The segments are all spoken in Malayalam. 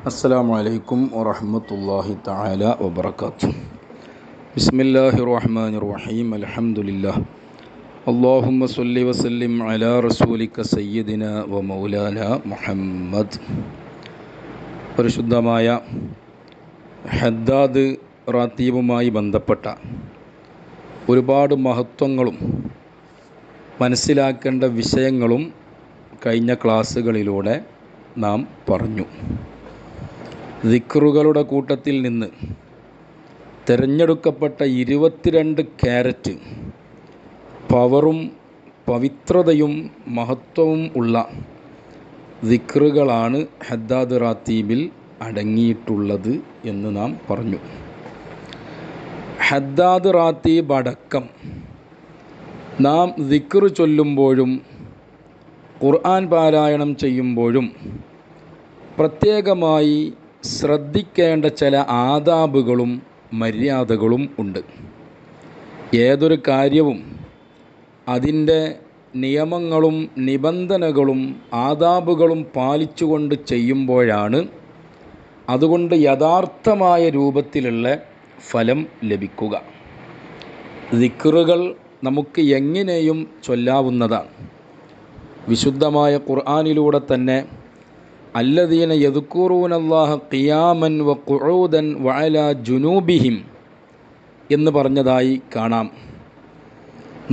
അസ്സലാമു അലൈക്കും വറഹ്മത്തുള്ളാഹി തആല വബറകാതുഹു. ബിസ്മില്ലാഹിർ റഹ്മാനിർ റഹീം. അൽഹംദുലില്ലാഹ്. അല്ലാഹുമ്മ സ്വല്ലി വസല്ലിം അലാ റസൂലിക സയ്യിദിനാ വ മൗലാനാ മുഹമ്മദ്. പരിശുദ്ധമായ ഹദ്ദാദ് റാത്തീബുമായി ബന്ധപ്പെട്ട ഒരുപാട് മഹത്വങ്ങളും മനസ്സിലാക്കേണ്ട വിഷയങ്ങളും കഴിഞ്ഞ ക്ലാസ്സുകളിലൂടെ നാം പറഞ്ഞു. ദിക്റുകളുടെ കൂട്ടത്തിൽ നിന്ന് തിരഞ്ഞെടുക്കപ്പെട്ട 22 ക്യാരറ്റ് പവറും പവിത്രതയും മഹത്വവും ഉള്ള ദിക്റുകളാണ് ഹദ്ദാദ് റാത്തീബിൽ അടങ്ങിയിട്ടുള്ളത് എന്ന് നാം പറഞ്ഞു. ഹദ്ദാദ് റാത്തീബ് അടക്കം നാം ദിക്റ് ചൊല്ലുമ്പോഴും ഖുർആൻ പാരായണം ചെയ്യുമ്പോഴും പ്രത്യേകമായി ശ്രദ്ധിക്കേണ്ട ചില ആദാബുകളും മര്യാദകളും ഉണ്ട്. ഏതൊരു കാര്യവും അതിൻ്റെ നിയമങ്ങളും നിബന്ധനകളും ആദാബുകളും പാലിച്ചുകൊണ്ട് ചെയ്യുമ്പോഴാണ് അതുകൊണ്ട് യഥാർത്ഥമായ രൂപത്തിലുള്ള ഫലം ലഭിക്കുക. ദിക്റുകൾ നമുക്ക് എങ്ങനെയും ചൊല്ലാവുന്നതാണ്. വിശുദ്ധമായ ഖുർആനിലൂടെ തന്നെ അല്ലദീന യദ്കുറൂനല്ലാഹ ഖിയാമൻ വ ഖുഊദൻ വ അലാ ജുനൂബിഹിം എന്ന് പറഞ്ഞതായി കാണാം.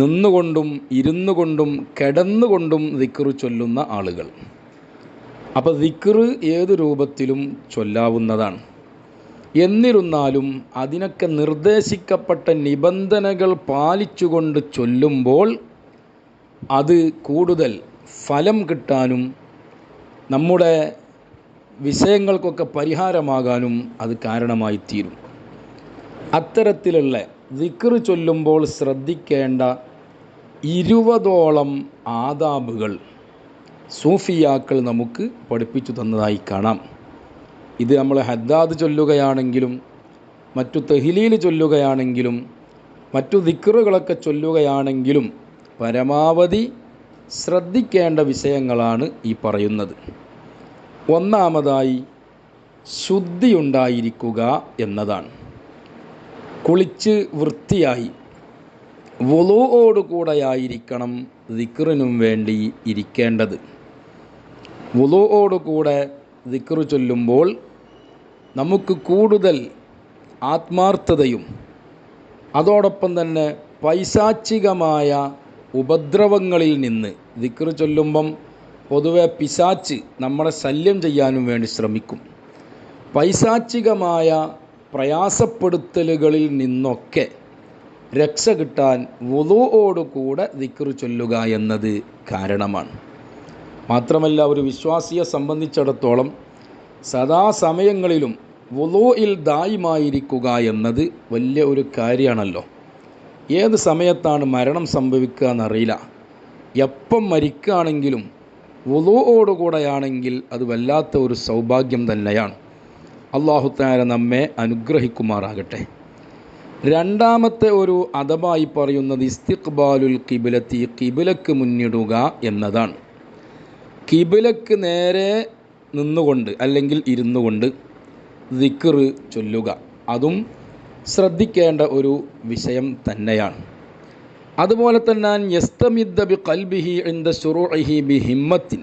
നിന്നുകൊണ്ടും ഇരുന്നുകൊണ്ടും കിടന്നുകൊണ്ടും ദിക്റ് ചൊല്ലുന്ന ആളുകൾ. അപ്പോൾ ദിക്റ് ഏത് രൂപത്തിലും ചൊല്ലാവുന്നതാണ്. എന്നിരുന്നാലും അതിനൊക്കെ നിർദ്ദേശിക്കപ്പെട്ട നിബന്ധനകൾ പാലിച്ചുകൊണ്ട് ചൊല്ലുമ്പോൾ അത് കൂടുതൽ ഫലം കിട്ടാനും നമ്മുടെ വിഷയങ്ങൾക്കൊക്കെ പരിഹാരമാകാനും അത് കാരണമായി തീരും. അത്തരത്തിലുള്ള ദിക്റ് ചൊല്ലുമ്പോൾ ശ്രദ്ധിക്കേണ്ട 20ഓളം ആദാബുകൾ സൂഫിയാക്കൾ നമുക്ക് പഠിപ്പിച്ചു തന്നതായി കാണാം. ഇത് നമ്മൾ ഹദ്ദാദ് ചൊല്ലുകയാണെങ്കിലും മറ്റു തഹ്ലീൽ ചൊല്ലുകയാണെങ്കിലും മറ്റു ദിക്റുകളൊക്കെ ചൊല്ലുകയാണെങ്കിലും പരമാവധി ശ്രദ്ധിക്കേണ്ട വിഷയങ്ങളാണ് ഈ പറയുന്നത്. ഒന്നാമതായി ശുദ്ധിയുണ്ടായിരിക്കുക എന്നതാണ്. കുളിച്ച് വൃത്തിയായി വുളൂഓടുകൂടെയായിരിക്കണം ദിക്റിനും വേണ്ടി ഇരിക്കേണ്ടത്. വുളൂഓടുകൂടെ ദിക്റ് ചൊല്ലുമ്പോൾ നമുക്ക് കൂടുതൽ ആത്മാർത്ഥതയും അതോടൊപ്പം തന്നെ പൈശാചികമായ ഉപദ്രവങ്ങളിൽ നിന്ന് ദിക്റ് ചൊല്ലുമ്പം പൊതുവെ പിശാച്ച് നമ്മളെ ശല്യം ചെയ്യാനും വേണ്ടി ശ്രമിക്കും. പൈശാചികമായ പ്രയാസപ്പെടുത്തലുകളിൽ നിന്നൊക്കെ രക്ഷ കിട്ടാൻ വുളൂഓടുകൂടെ ദിക്റ് ചൊല്ലുക എന്നത് കാരണമാണ്. മാത്രമല്ല ഒരു വിശ്വാസിയെ സംബന്ധിച്ചിടത്തോളം സദാസമയങ്ങളിലും വുളൂഇൽ ദായിമായിരിക്കുക എന്നത് വലിയ ഒരു കാര്യമാണല്ലോ. ഏത് സമയത്താണ് മരണം സംഭവിക്കുക എന്നറിയില്ല. എപ്പം മരിക്കുകയാണെങ്കിലും വുളൂഓടുകൂടെയാണെങ്കിൽ അത് വല്ലാത്ത ഒരു സൗഭാഗ്യം തന്നെയാണ്. അല്ലാഹു തആല നമ്മെ അനുഗ്രഹിക്കുമാറാകട്ടെ. രണ്ടാമത്തെ ഒരു അദബായി പറയുന്നത് ഇസ്തിഖ്ബാലുൽ ഖിബ്ലത്തി, ഖിബ്ലക്ക് മുന്നിടുക എന്നതാണ്. ഖിബ്ലക്ക് നേരെ നിന്നുകൊണ്ട് അല്ലെങ്കിൽ ഇരുന്നു കൊണ്ട് ദിക്റ് ചൊല്ലുക, അതും ശ്രദ്ധിക്കേണ്ട ഒരു വിഷയം തന്നെയാണ്. അതുപോലെ തന്നെ യസ്തമിദ്ദ ബി ഖൽബിഹി ഇൻദ ശുറൂഇഹി ബി ഹിമ്മത്തിൻ,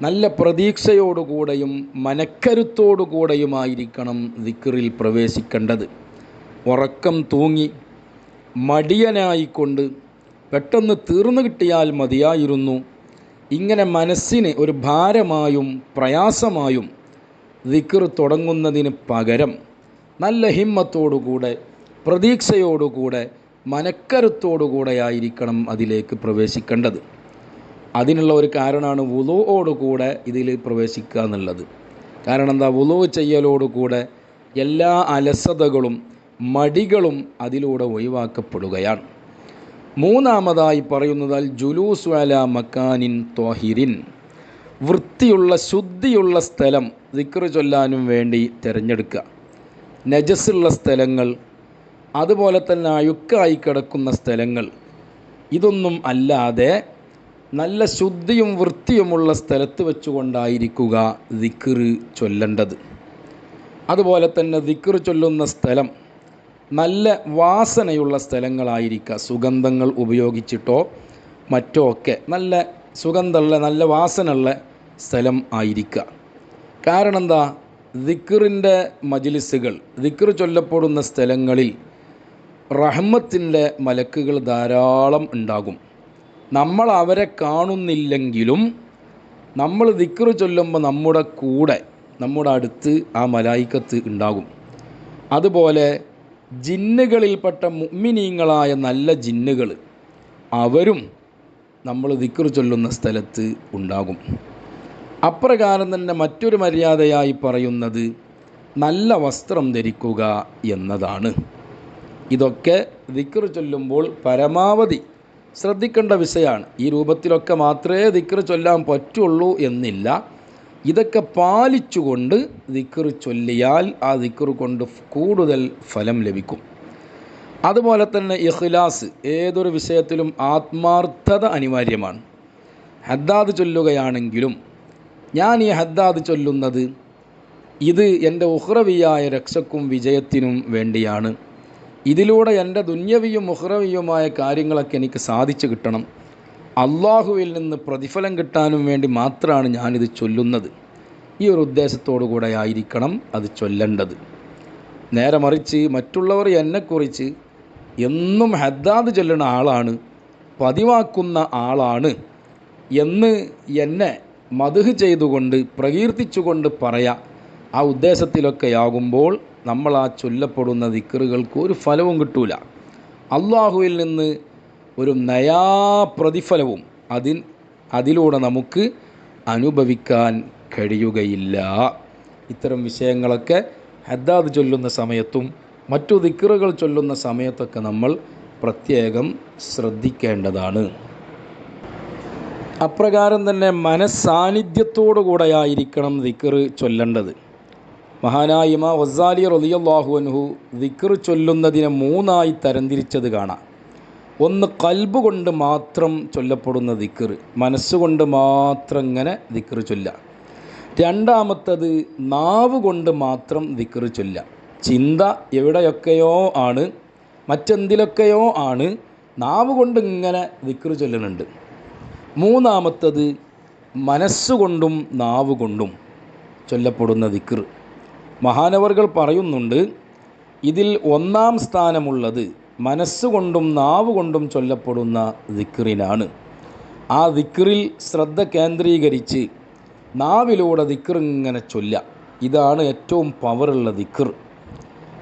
നല്ല പ്രതീക്ഷയോടുകൂടെയും മനക്കരുത്തോടുകൂടെയുമായിരിക്കണം ദിക്റിൽ പ്രവേശിക്കേണ്ടത്. ഉറക്കം തൂങ്ങി മടിയനായിക്കൊണ്ട് പെട്ടെന്ന് തീർന്നു കിട്ടിയാൽ മതിയായിരുന്നു, ഇങ്ങനെ മനസ്സിന് ഒരു ഭാരമായും പ്രയാസമായും ദിക്ർ തുടങ്ങുന്നതിന് പകരം നല്ല ഹിമ്മത്തോടുകൂടെ പ്രതീക്ഷയോടുകൂടെ മനക്കരുത്തോടുകൂടെയായിരിക്കണം അതിലേക്ക് പ്രവേശിക്കേണ്ടത്. അതിനുള്ള ഒരു കാരണമാണ് വുളൂഓടുകൂടെ ഇതിൽ പ്രവേശിക്കുക എന്നുള്ളത്. കാരണം എന്താ, വുളൂ ചെയ്യലോടുകൂടെ എല്ലാ അലസതകളും മടികളും അതിലൂടെ ഒഴിവാക്കപ്പെടുകയാണ്. മൂന്നാമതായി പറയുന്നത് അൽ ജുലൂസു അലാ മക്കാനിൻ ത്വാഹിരിൻ, വൃത്തിയുള്ള ശുദ്ധിയുള്ള സ്ഥലം ദിക്റ് ചൊല്ലാനും വേണ്ടി തിരഞ്ഞെടുക്കുക. നജസുള്ള സ്ഥലങ്ങൾ, അതുപോലെ തന്നെ അഴുക്കായി കിടക്കുന്ന സ്ഥലങ്ങൾ, ഇതൊന്നും അല്ലാതെ നല്ല ശുദ്ധിയും വൃത്തിയുമുള്ള സ്ഥലത്ത് വെച്ചുകൊണ്ടായിരിക്കുക ദിക്റ് ചൊല്ലേണ്ടത്. അതുപോലെ തന്നെ ദിക്ർ ചൊല്ലുന്ന സ്ഥലം നല്ല വാസനയുള്ള സ്ഥലങ്ങളായിരിക്കുക. സുഗന്ധങ്ങൾ ഉപയോഗിച്ചിട്ടോ മറ്റോ ഒക്കെ നല്ല സുഗന്ധമുള്ള നല്ല വാസനയുള്ള സ്ഥലം ആയിരിക്കുക. കാരണം എന്താ? ദിക്റിൻ്റെ മജ്ലിസുകൾ, ദിക്ർ ചൊല്ലപ്പെടുന്ന സ്ഥലങ്ങളിൽ റഹ്മത്തിൻ്റെ മലക്കുകൾ ധാരാളം ഉണ്ടാകും. നമ്മൾ അവരെ കാണുന്നില്ലെങ്കിലും നമ്മൾ ദിക്ർ ചൊല്ലുമ്പോൾ നമ്മുടെ കൂടെ, നമ്മുടെ അടുത്ത് ആ മലായിക്കത്ത് ഉണ്ടാകും. അതുപോലെ ജിന്നുകളിൽപ്പെട്ട മുഅ്മിനീങ്ങളായ നല്ല ജിന്നുകൾ അവരും നമ്മൾ ദിക്ർ ചൊല്ലുന്ന സ്ഥലത്ത് ഉണ്ടാകും. അപ്രകാരം തന്നെ മറ്റൊരു മര്യാദയായി പറയുന്നത് നല്ല വസ്ത്രം ധരിക്കുക എന്നതാണ്. ഇതൊക്കെ ദിക്ർ ചൊല്ലുമ്പോൾ പരമാവധി ശ്രദ്ധിക്കേണ്ട വിഷയമാണ്. ഈ രൂപത്തിലൊക്കെ മാത്രമേ ദിക്ർ ചൊല്ലാൻ പറ്റുള്ളൂ എന്നില്ല. ഇതൊക്കെ പാലിച്ചുകൊണ്ട് ദിക്ർ ചൊല്ലിയാൽ ആ ദിക്ർ കൊണ്ട് കൂടുതൽ ഫലം ലഭിക്കും. അതുപോലെ തന്നെ ഇഖ്ലാസ്, ഏതൊരു വിഷയത്തിലും ആത്മാർത്ഥത അനിവാര്യമാണ്. ഹദ്ദാദ് ചൊല്ലുകയാണെങ്കിലും ഞാൻ ഈ ഹദ്ദാദ് ചൊല്ലുന്നത് ഇത് എൻ്റെ ഉഖ്റവിയായ രക്ഷക്കും വിജയത്തിനും വേണ്ടിയാണ്. ഇതിലൂടെ എൻ്റെ ദുന്യവിയും ഉഖ്റവിയുമായ കാര്യങ്ങളൊക്കെ എനിക്ക് സാധിച്ചു കിട്ടണം, അള്ളാഹുവിൽ നിന്ന് പ്രതിഫലം കിട്ടാനും വേണ്ടി മാത്രമാണ് ഞാനിത് ചൊല്ലുന്നത്. ഈ ഒരു ഉദ്ദേശത്തോടു കൂടെ ആയിരിക്കണം അത് ചൊല്ലേണ്ടത്. നേരെ മറിച്ച് മറ്റുള്ളവർ എന്നെക്കുറിച്ച് എന്നും ഹദ്ദാദ് ചൊല്ലുന്ന ആളാണ്, പതിവാക്കുന്ന ആളാണ് എന്ന് എന്നെ മദ്ഹ് ചെയ്തുകൊണ്ട് പ്രകീർത്തിച്ചുകൊണ്ട് പറയാം. ആ ഉദ്ദേശത്തിലൊക്കെ ആകുമ്പോൾ നമ്മൾ ആ ചൊല്ലപ്പെടുന്ന ദിക്റുകൾക്ക് ഒരു ഫലവും കിട്ടൂല. അള്ളാഹുവിൽ നിന്ന് ഒരു നയാ പ്രതിഫലവും അതിലൂടെ നമുക്ക് അനുഭവിക്കാൻ കഴിയുകയില്ല. ഇത്തരം വിഷയങ്ങളൊക്കെ ഹദ്ദാദ് ചൊല്ലുന്ന സമയത്തും മറ്റു ദിക്റുകൾ ചൊല്ലുന്ന സമയത്തൊക്കെ നമ്മൾ പ്രത്യേകം ശ്രദ്ധിക്കേണ്ടതാണ്. അപ്രകാരം തന്നെ മനസ്സാന്നിധ്യത്തോടു കൂടെയായിരിക്കണം ദിക്ർ ചൊല്ലേണ്ടത്. മഹാനായ ഇമാം ഗസാലി റളിയല്ലാഹു അൻഹു ദിക്ർ ചൊല്ലുന്നതിനെ 3ആയി തരംതിരിച്ചത് കാണാം. ഒന്ന് ഖൽബ് കൊണ്ട് മാത്രം ചൊല്ലപ്പെടുന്ന ദിക്ർ, മനസ്സുകൊണ്ട് മാത്രം ഇങ്ങനെ ദിക്ർ ചൊല്ലുക. രണ്ടാമത്തത് നാവ് കൊണ്ട് മാത്രം ദിക്ർ ചൊല്ലുക. ചിന്ത എവിടെയൊക്കെയോ ആണ്, മറ്റെന്തിലൊക്കെയോ ആണ്, നാവ് കൊണ്ട് ഇങ്ങനെ ദിക്ർ ചൊല്ലുന്നുണ്ട്. മൂന്നാമത്തത് മനസ്സുകൊണ്ടും നാവ് കൊണ്ടും ചൊല്ലപ്പെടുന്ന ദിക്ർ. മഹാനവറുകൾ പറയുന്നുണ്ട്, ഇതിൽ ഒന്നാം സ്ഥാനമുള്ളത് മനസ്സുകൊണ്ടും നാവ് കൊണ്ടും ചൊല്ലപ്പെടുന്ന ദിക്റിനാണ്. ആ ദിക്റിൽ ശ്രദ്ധ കേന്ദ്രീകരിച്ച് നാവിലൂടെ ദിക്ർ ഇങ്ങനെ ചൊല്ലുക, ഇതാണ് ഏറ്റവും പവറുള്ള ദിക്ർ.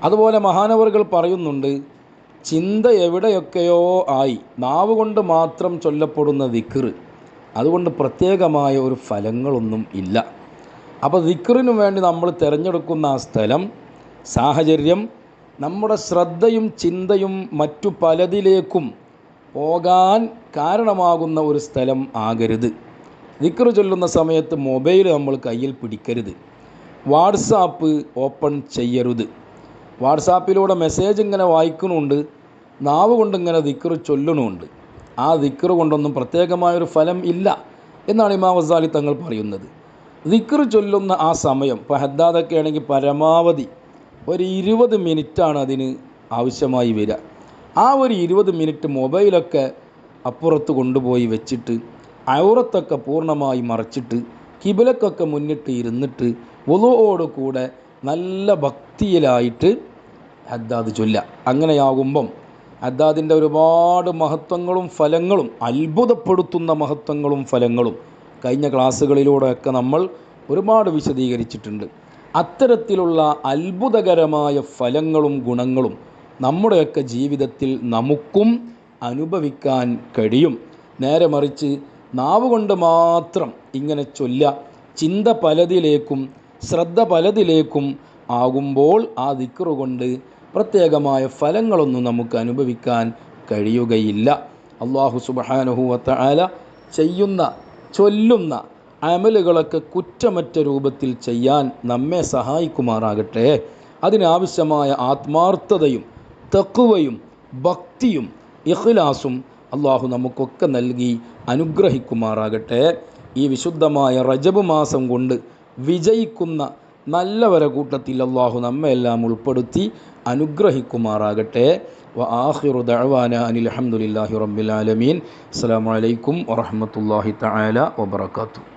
അതുപോലെ മഹാനവറുകൾ പറയുന്നുണ്ട്, ചിന്ത എവിടെയൊക്കെയോ ആയി നാവ് കൊണ്ട് മാത്രം ചൊല്ലപ്പെടുന്ന ദിക്ർ, അതുകൊണ്ട് പ്രത്യേകമായ ഒരു ഫലങ്ങളൊന്നും ഇല്ല. അപ്പോൾ ദിക്റിനു വേണ്ടി നമ്മൾ തിരഞ്ഞെടുക്കുന്ന ആ സ്ഥലം, സാഹചര്യം നമ്മുടെ ശ്രദ്ധയും ചിന്തയും മറ്റു പലതിലേക്കും പോകാൻ കാരണമാകുന്ന ഒരു സ്ഥലം ആകരുത്. ദിക്ർ ചൊല്ലുന്ന സമയത്ത് മൊബൈൽ നമ്മൾ കയ്യിൽ പിടിക്കരുത്. വാട്സാപ്പ് ഓപ്പൺ ചെയ്യരുത്. വാട്സാപ്പിലൂടെ മെസ്സേജ് ഇങ്ങനെ വായിക്കുന്നുണ്ട്, നാവ് കൊണ്ടിങ്ങനെ ദിക്ർ ചൊല്ലണമുണ്ട്. ആ ദിക്ർ കൊണ്ടൊന്നും പ്രത്യേകമായൊരു ഫലം ഇല്ല എന്നാണ് ഇമാം ഗസാലി തങ്ങൾ പറയുന്നത്. ദിക്ർ ചൊല്ലുന്ന ആ സമയം, ഇപ്പോൾ ഹദ്ദാദൊക്കെ ആണെങ്കിൽ പരമാവധി ഒരു 20 മിനിറ്റാണ് അതിന് ആവശ്യമായി വരിക. ആ ഒരു 20 മിനിറ്റ് മൊബൈലൊക്കെ അപ്പുറത്ത് കൊണ്ടുപോയി വെച്ചിട്ട് ഔറത്തൊക്കെ പൂർണ്ണമായി മറച്ചിട്ട് കിബിലക്കൊക്കെ മുന്നിട്ട് ഇരുന്നിട്ട് വുളുഓട് കൂടെ നല്ല ഭക്തിയിലായിട്ട് ഹദ്ദാദ് ചൊല്ലുക. അങ്ങനെയാകുമ്പം ഹദ്ദാദിൻ്റെ ഒരുപാട് മഹത്വങ്ങളും ഫലങ്ങളും, അത്ഭുതപ്പെടുത്തുന്ന മഹത്വങ്ങളും ഫലങ്ങളും കഴിഞ്ഞ ക്ലാസ്സുകളിലൂടെയൊക്കെ നമ്മൾ ഒരുപാട് വിശദീകരിച്ചിട്ടുണ്ട്. അത്തരത്തിലുള്ള അത്ഭുതകരമായ ഫലങ്ങളും ഗുണങ്ങളും നമ്മുടെയൊക്കെ ജീവിതത്തിൽ നമുക്കും അനുഭവിക്കാൻ കഴിയും. നേരെ മറിച്ച് നാവ് കൊണ്ട് മാത്രം ഇങ്ങനെ ചൊല്ലുക, ചിന്ത പലതിലേക്കും ശ്രദ്ധ പലതിലേക്കും ആകുമ്പോൾ ആ ദിക്ർ കൊണ്ട് പ്രത്യേകമായ ഫലങ്ങളൊന്നും നമുക്ക് അനുഭവിക്കാൻ കഴിയുകയില്ല. അല്ലാഹു സുബ്ഹാനഹു വ തആല ചൊല്ലുന്ന അമലുകളൊക്കെ കുറ്റമറ്റ രൂപത്തിൽ ചെയ്യാൻ നമ്മെ സഹായിക്കുമാറാകട്ടെ. അതിനാവശ്യമായ ആത്മാർത്ഥതയും തഖ്വയും ഭക്തിയും ഇഖ്ലാസും അല്ലാഹു നമുക്കൊക്കെ നൽകി അനുഗ്രഹിക്കുമാറാകട്ടെ. ഈ വിശുദ്ധമായ റജബ് മാസം കൊണ്ട് വിജയിക്കുന്ന നല്ലവരെ കൂട്ടത്തിൽ അള്ളാഹു നമ്മെല്ലാം ഉൾപ്പെടുത്തി അനുഗ്രഹിക്കുമാറാകട്ടെ. വആഖിറു ദഅവാന അനിൽ ഹംദുലില്ലാഹി റബ്ബിൽ ആലമീൻ. അസ്സലാമു അലൈക്കും വറഹ്മത്തുള്ളാഹി തആല വബറകാതുഹു.